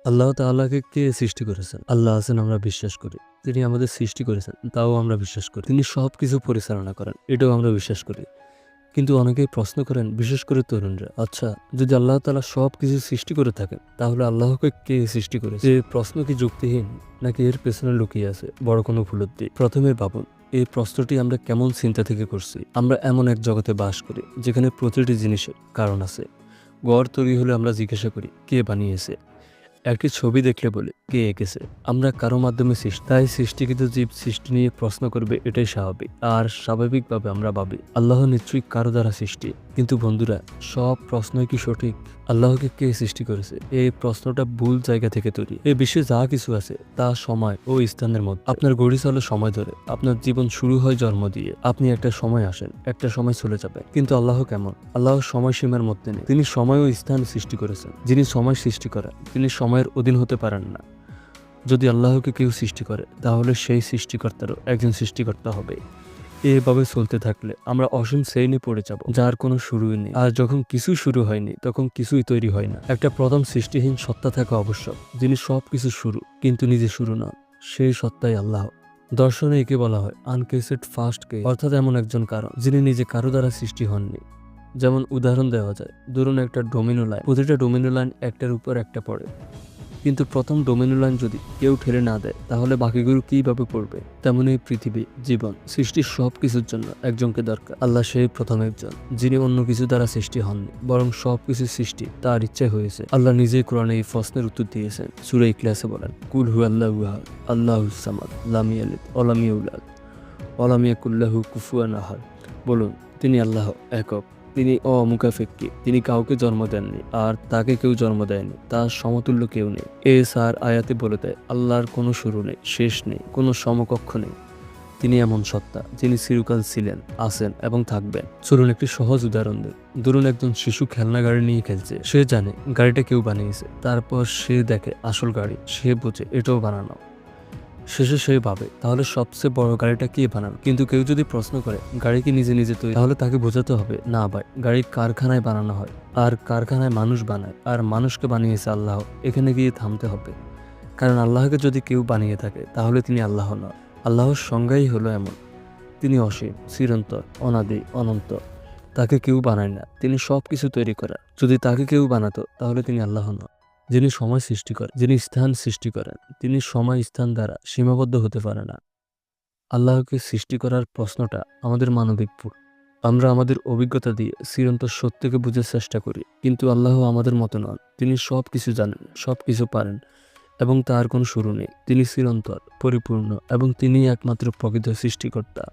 আল্লাহ তাআলাকে কে সৃষ্টি করেছেন? আল্লাহ আছেন, আমরা বিশ্বাস করি। তিনি আমাদের সৃষ্টি করেছেন, তাও আমরা বিশ্বাস করি। তিনি সবকিছু পরিচালনা করেন, এটাও আমরা বিশ্বাস করি। কিন্তু অনেকেই প্রশ্ন করেন, বিশেষ করে তরুণরা, আচ্ছা, যদি আল্লাহ তাআলা সবকিছু সৃষ্টি করে থাকেন, তাহলে আল্লাহকে কে সৃষ্টি করেছে? যে প্রশ্ন কি যুক্তিহীন, নাকি এর পেছনে লুকিয়ে আছে বড় কোনো উপলব্ধি? প্রথমে ভাবুন, এই প্রশ্নটি আমরা কেমন চিন্তা থেকে করছি। আমরা এমন এক জগতে বাস করি যেখানে প্রতিটি জিনিসের কারণ আছে। ঘর তৈরি হলে আমরা জিজ্ঞাসা করি, কে বানিয়েছে? একটি ছবি দেখলে বলে, কে এঁকেছে? আমরা কারো মাধ্যমে সৃষ্টি, তাই সৃষ্টিকৃত জীব সৃষ্টি নিয়ে প্রশ্ন করবে, এটাই স্বাভাবিক। আর স্বাভাবিকভাবে আমরা ভাবি, আল্লাহ নিশ্চয়ই কারো দ্বারা সৃষ্টি। কিন্তু বন্ধুরা, সব প্রশ্নই কি সঠিক? আল্লাহকে কে সৃষ্টি করেছে, এই প্রশ্নটা ভুল জায়গা থেকে তৈরি। এই বিশ্বে যা কিছু আছে তা সময় ও স্থানের মধ্যে। আপনার গড়ি চলে সময় ধরে, আপনার জীবন শুরু হয় জন্ম দিয়ে। আপনি একটা সময় আসেন, একটা সময় চলে যাবে। কিন্তু আল্লাহ কেমন? আল্লাহ সময়সীমার মধ্যে নেই। তিনি সময় ও স্থান সৃষ্টি করেছেন। যিনি সময় সৃষ্টি করেন, তিনি সময়ের অধীন হতে পারেন না। যদি আল্লাহকে কেউ সৃষ্টি করে, তাহলে সেই সৃষ্টিকর্তারও একজন সৃষ্টিকর্তা হবে। এভাবে চলতে থাকলে আমরা অসীম শ্রেণী পড়ে যাব, যার কোনো শুরুই নেই। আর যখন কিছু শুরু হয়নি, তখন কিছুই তৈরি হয় না। একটা প্রথম সৃষ্টিহীন সত্তা থাকা আবশ্যক, যিনি সবকিছু শুরু কিন্তু নিজে শুরু নন। সেই সত্তাই আল্লাহ। দর্শনে একে বলা হয় আনকেসেড ফার্স্ট কে, অর্থাৎ এমন একজন কারণ যিনি নিজে কারো দ্বারা সৃষ্টি হননি। যেমন উদাহরণ দেওয়া যায়, ধরুন একটা ডোমিনো লাইন। প্রতিটা ডোমিনো লাইন একটার উপর একটা পড়ে, কিন্তু প্রথম ডোমিনো লাইন যদি কেউ ঠেলে না দেয়, তাহলে বাকিগুলো কিভাবে পড়বে? তেমনি পৃথিবী, জীবন, সৃষ্টির সবকিছুর জন্য একজনকে দরকার। আল্লাহ সেই প্রথম একজন, যিনি অন্য কিছু দ্বারা সৃষ্টি হননি, বরং সবকিছু সৃষ্টি তার ইচ্ছায় হয়েছে। আল্লাহ নিজেই কোরআনে এই প্রশ্নের উত্তর দিয়েছেন। সূরা ইখলাসে বলেন, কুল হুয়াল্লাহু আহাদ, আল্লাহুস সামাদ, লাম ইয়ালিদ ওয়া লাম ইউলাদ ওয়া লাম ইয়াকুল লাহু কুফুয়ান আহাদ। বলুন, তিনি আল্লাহ একক, তিনি অমুখাপেক্ষী, তিনি কাউকে জন্ম দেননি, আর তাকে কেউ জন্ম দেয়নি, তার সমতুল্য কেউ নেই। সার আয়াতে বলে দেয়, আল্লাহর কোনো শুরু নেই, শেষ নেই, কোনো সমকক্ষ নেই। তিনি এমন সত্তা, যিনি চিরকাল ছিলেন, আছেন এবং থাকবেন। চলুন একটি সহজ উদাহরণ দিই। ধরুন একজন শিশু খেলনা গাড়ি নিয়ে খেলছে। সে জানে গাড়িটা কেউ বানিয়েছে। তারপর সে দেখে আসল গাড়ি, সে বোঝে এটাও বানানো। শেষে সে ভাবে, তাহলে সবচেয়ে বড় গাড়িটা কে বানানো? কিন্তু কেউ যদি প্রশ্ন করে, গাড়ি কি নিজে নিজে তৈরি? তাহলে তাকে বোঝাতে হবে, না ভাই, গাড়ি কারখানায় বানানো হয়, আর কারখানায় মানুষ বানায়, আর মানুষকে বানিয়েছে আল্লাহ। এখানে গিয়ে থামতে হবে, কারণ আল্লাহকে যদি কেউ বানিয়ে থাকে, তাহলে তিনি আল্লাহ নন। আল্লাহর সংজ্ঞাই হলো এমন, তিনি অসীম, চিরন্তন, অনাদি, অনন্ত। তাকে কেউ বানায় না, তিনি সবকিছু তৈরি করেন। যদি তাকে কেউ বানাতো, তাহলে তিনি আল্লাহ নন। যিনি সময় সৃষ্টি করেন, যিনি স্থান সৃষ্টি করেন, তিনি সময় স্থান দ্বারা সীমাবদ্ধ হতে পারে না। আল্লাহকে সৃষ্টি করার প্রশ্নটা আমাদের মানবিক ভুল। আমরা আমাদের অভিজ্ঞতা দিয়ে চিরন্তন সত্যকে বুঝার চেষ্টা করি, কিন্তু আল্লাহ আমাদের মতো নন। তিনি সবকিছু জানেন, সবকিছু পারেন, এবং তার কোনো শুরু নেই। তিনি চিরন্তন, পরিপূর্ণ, এবং তিনিই একমাত্র প্রকৃত সৃষ্টিকর্তা।